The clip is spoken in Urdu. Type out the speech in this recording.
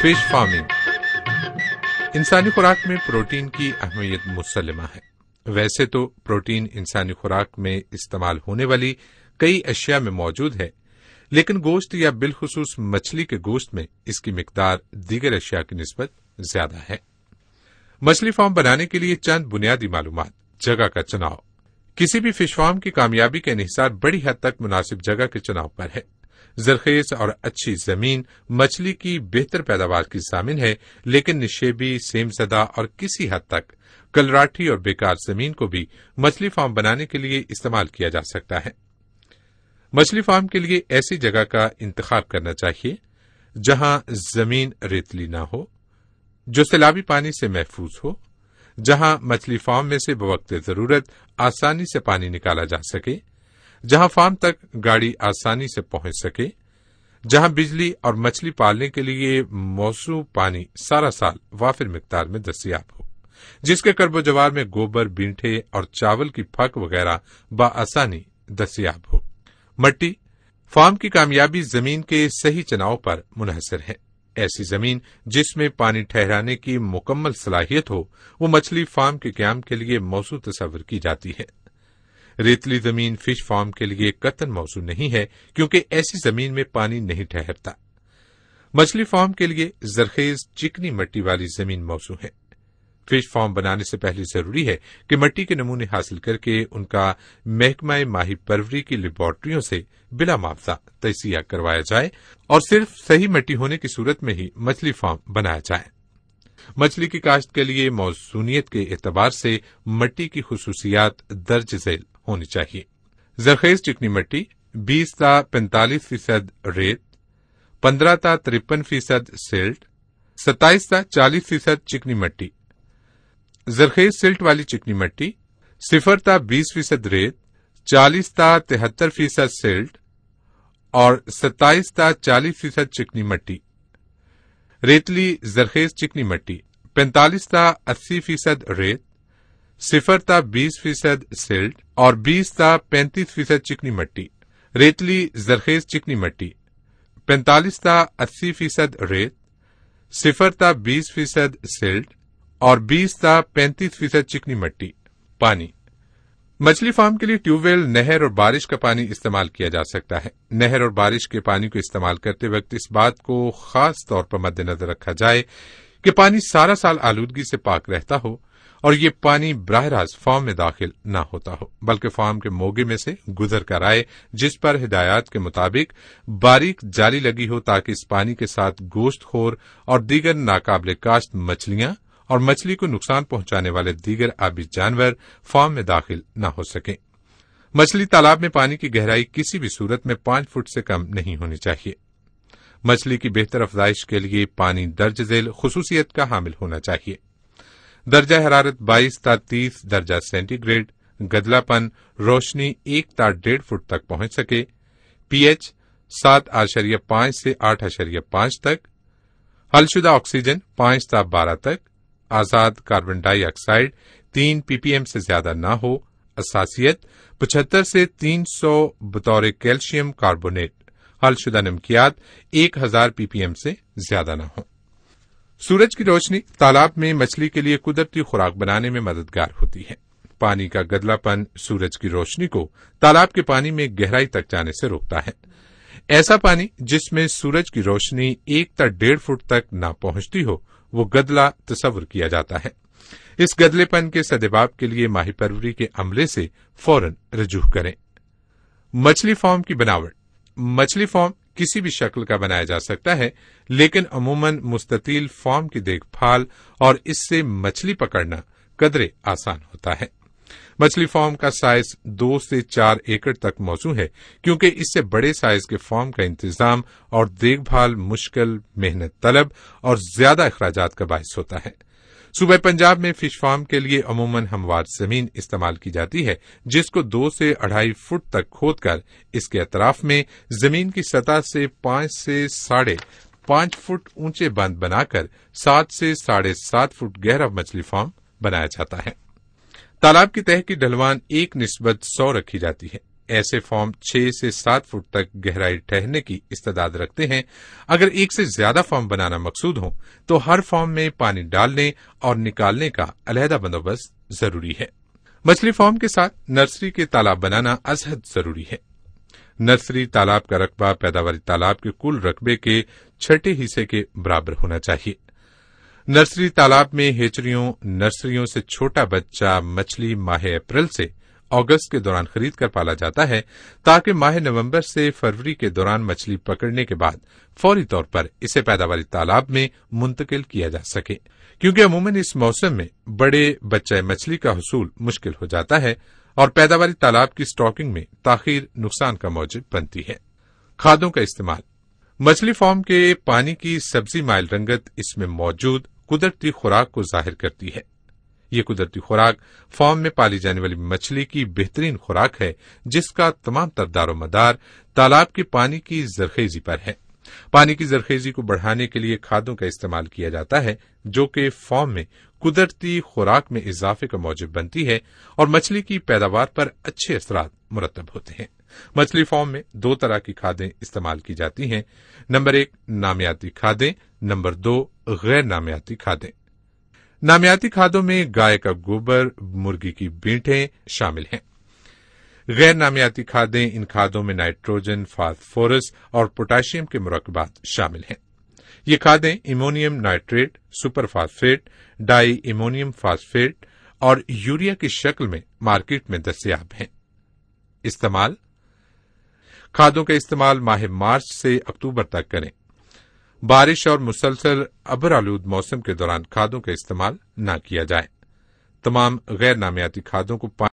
فش فارمنگ انسانی خوراک میں پروٹین کی اہمیت مسلمہ ہے۔ ویسے تو پروٹین انسانی خوراک میں استعمال ہونے والی کئی اشیاء میں موجود ہے، لیکن گوشت یا بالخصوص مچھلی کے گوشت میں اس کی مقدار دیگر اشیاء کی نسبت زیادہ ہے۔ مچھلی فارم بنانے کے لیے چند بنیادی معلومات۔ جگہ کا چناؤ۔ کسی بھی فش فارم کی کامیابی کا انحصار بڑی حد تک مناسب جگہ کے چناؤ پر ہے۔ زرخیز اور اچھی زمین مچھلی کی بہتر پیداوار کی ضامن ہے، لیکن نشیبی، سیم زدہ اور کسی حد تک کلراٹھی اور بیکار زمین کو بھی مچھلی فارم بنانے کے لیے استعمال کیا جا سکتا ہے۔ مچھلی فارم کے لیے ایسی جگہ کا انتخاب کرنا چاہیے جہاں زمین ریتلی نہ ہو، جو سیلابی پانی سے محفوظ ہو، جہاں مچھلی فارم میں سے بوقت ضرورت آسانی سے پانی نکالا جا سکے، جہاں فارم تک گاڑی آسانی سے پہنچ سکے، جہاں بجلی اور مچھلی پالنے کے لیے موزوں پانی سارا سال وافر مقدار میں دستیاب ہو، جس کے کرب و جوار میں گوبر، بینٹھے اور چاول کی پھک وغیرہ بآسانی دستیاب ہو۔ مٹی فارم کی کامیابی زمین کے صحیح چناؤ پر منحصر ہے۔ ایسی زمین جس میں پانی ٹھہرانے کی مکمل صلاحیت ہو، وہ مچھلی فارم کے قیام کے لیے موزوں تصور کی جاتی ہے۔ ریتلی زمین فش فارم کے لیے قطعاً موزوں نہیں ہے، کیونکہ ایسی زمین میں پانی نہیں ٹھہرتا۔ مچھلی فارم کے لیے زرخیز چکنی مٹی والی زمین موزوں ہے۔ فش فارم بنانے سے پہلے ضروری ہے کہ مٹی کے نمونے حاصل کر کے ان کا محکمہ ماہی پروری کی لیبارٹریوں سے بلا معاوضہ تجزیہ کروایا جائے اور صرف صحیح مٹی ہونے کی صورت میں ہی مچھلی فارم بنایا جائے۔ مچھلی کی کاشت کے لیے موسمیت کے اعتبار سے مٹی کی خصوصیات درج ذیل ہونی چاہیے۔ زرخیز چکنی مٹی 20 تا 45% ریت، 15 تا 53% سلٹ، 27 تا 40% چکنی مٹی۔ زرخیز سلٹ والی چکنی مٹی 0 تا 20% ریت، 40 تا 73% سلٹ اور 27 تا 40% چکنی مٹی۔ ریتلی زرخیز چکنی مٹی 45 تا 80% ریت، 0 تا 20% سلٹ اور 20 تا 35% چکنی مٹی۔ ریتلی زرخیز چکنی مٹی 45 تا 80% ریت، 0 تا 20% سلٹ اور 20 تا 35% چکنی مٹی۔ پانی مچھلی فارم کے لیے ٹیوب ویل، نہر اور بارش کا پانی استعمال کیا جا سکتا ہے۔ نہر اور بارش کے پانی کو استعمال کرتے وقت اس بات کو خاص طور پر مد نظر رکھا جائے کہ پانی سارا سال آلودگی سے پاک رہتا ہو اور یہ پانی براہ راست فارم میں داخل نہ ہوتا ہو، بلکہ فارم کے موگے میں سے گزر کر آئے، جس پر ہدایات کے مطابق باریک جالی لگی ہو تاکہ اس پانی کے ساتھ گوشت خور اور دیگر ناقابل کاشت مچھلیاں اور مچھلی کو نقصان پہنچانے والے دیگر آبی جانور فارم میں داخل نہ ہو سکیں۔ مچھلی تالاب میں پانی کی گہرائی کسی بھی صورت میں 5 فٹ سے کم نہیں ہونی چاہیے۔ مچھلی کی بہتر افزائش کے لیے پانی درج ذیل خصوصیت کا حامل ہونا چاہیے۔ درجہ حرارت 22 تا 30 درجہ سینٹی گریڈ، گدلا پن روشنی 1 تا 1.5 فٹ تک پہنچ سکے، پی ایچ 7.5 سے 8.5 تک، حل شدہ آکسیجن 5 تا 12 تک، آزاد کاربن ڈائی آکسائیڈ 3 پی پی ایم سے زیادہ نہ ہو، اساسیت 75 سے 300 بطور کیلشیم کاربونیٹ، حل شدہ نمکیات 1000 پی پی ایم سے زیادہ نہ ہو۔ سورج کی روشنی تالاب میں مچھلی کے لیے قدرتی خوراک بنانے میں مددگار ہوتی ہے۔ پانی کا گدلا پن سورج کی روشنی کو تالاب کے پانی میں گہرائی تک جانے سے روکتا ہے۔ ایسا پانی جس میں سورج کی روشنی 1 تا 1.5 فٹ تک نہ پہنچتی ہو، وہ گدلا تصور کیا جاتا ہے۔ اس گدلے پن کے سدباب کے لیے ماہی پروری کے عملے سے فوراً رجوع کریں۔ مچھلی فارم کی بناوٹ۔ مچھلی فارم کسی بھی شکل کا بنایا جا سکتا ہے، لیکن عموماً مستطیل فارم کی دیکھ بھال اور اس سے مچھلی پکڑنا قدرے آسان ہوتا ہے۔ مچھلی فارم کا سائز 2 سے 4 ایکڑ تک موزوں ہے، کیونکہ اس سے بڑے سائز کے فارم کا انتظام اور دیکھ بھال مشکل، محنت طلب اور زیادہ اخراجات کا باعث ہوتا ہے۔ صوبہ پنجاب میں فش فارم کے لیے عموماً ہموار زمین استعمال کی جاتی ہے، جس کو 2 سے 2.5 فٹ تک کھود کر اس کے اطراف میں زمین کی سطح سے 5 سے 5.5 فٹ اونچے بند بنا کر 7 سے 7.5 فٹ گہرا مچھلی فارم بنایا جاتا ہے۔ تالاب کی تہہ کی ڈھلوان 1:100 رکھی جاتی ہے۔ ایسے فارم 6 سے 7 فٹ تک گہرائی ٹھہرنے کی استعداد رکھتے ہیں۔ اگر ایک سے زیادہ فارم بنانا مقصود ہو تو ہر فارم میں پانی ڈالنے اور نکالنے کا علیحدہ بندوبست ضروری ہے۔ مچھلی فارم کے ساتھ نرسری کے تالاب بنانا ازحد ضروری ہے۔ نرسری تالاب کا رقبہ پیداواری تالاب کے کل رقبے کے 6 حصے کے برابر ہونا چاہیے۔ نرسری تالاب میں ہیچریوں نرسریوں سے چھوٹا بچہ مچھلی ماہ اپریل سے اگست کے دوران خرید کر پالا جاتا ہے تاکہ ماہ نومبر سے فروری کے دوران مچھلی پکڑنے کے بعد فوری طور پر اسے پیداواری تالاب میں منتقل کیا جا سکے، کیونکہ عموماً اس موسم میں بڑے بچہ مچھلی کا حصول مشکل ہو جاتا ہے اور پیداواری تالاب کی سٹاکنگ میں تاخیر نقصان کا موجب بنتی ہے۔ کھادوں کا استعمال۔ مچھلی فارم کے پانی کی سبزی مائل رنگت اس میں موجود قدرتی خوراک کو ظاہر کرتی ہے۔ یہ قدرتی خوراک فارم میں پالی جانے والی مچھلی کی بہترین خوراک ہے، جس کا تمام تر دار و مدار تالاب کے پانی کی زرخیزی پر ہے۔ پانی کی زرخیزی کو بڑھانے کے لیے کھادوں کا استعمال کیا جاتا ہے، جو کہ فارم میں قدرتی خوراک میں اضافے کا موجب بنتی ہے اور مچھلی کی پیداوار پر اچھے اثرات مرتب ہوتے ہیں۔ مچھلی فارم میں 2 طرح کی کھادیں استعمال کی جاتی ہیں۔ نمبر 1 نامیاتی کھادیں، نمبر 2 غیر نامیاتی کھادیں۔ نامیاتی کھادوں میں گائے کا گوبر، مرغی کی بینٹیں شامل ہیں۔ غیر نامیاتی کھادیں، ان کھادوں میں نائٹروجن، فاسفورس اور پوٹاشیم کے مرکبات شامل ہیں۔ یہ کھادیں ایمونیم نائٹریٹ، سپر فاسفیٹ، ڈائی ایمونیم فاسفیٹ اور یوریا کی شکل میں مارکیٹ میں دستیاب ہیں۔ استعمال۔ کھادوں کا استعمال ماہ مارچ سے اکتوبر تک کریں۔ بارش اور مسلسل ابر آلود موسم کے دوران کھادوں کا استعمال نہ کیا جائے۔ تمام غیر نامیاتی کھادوں کو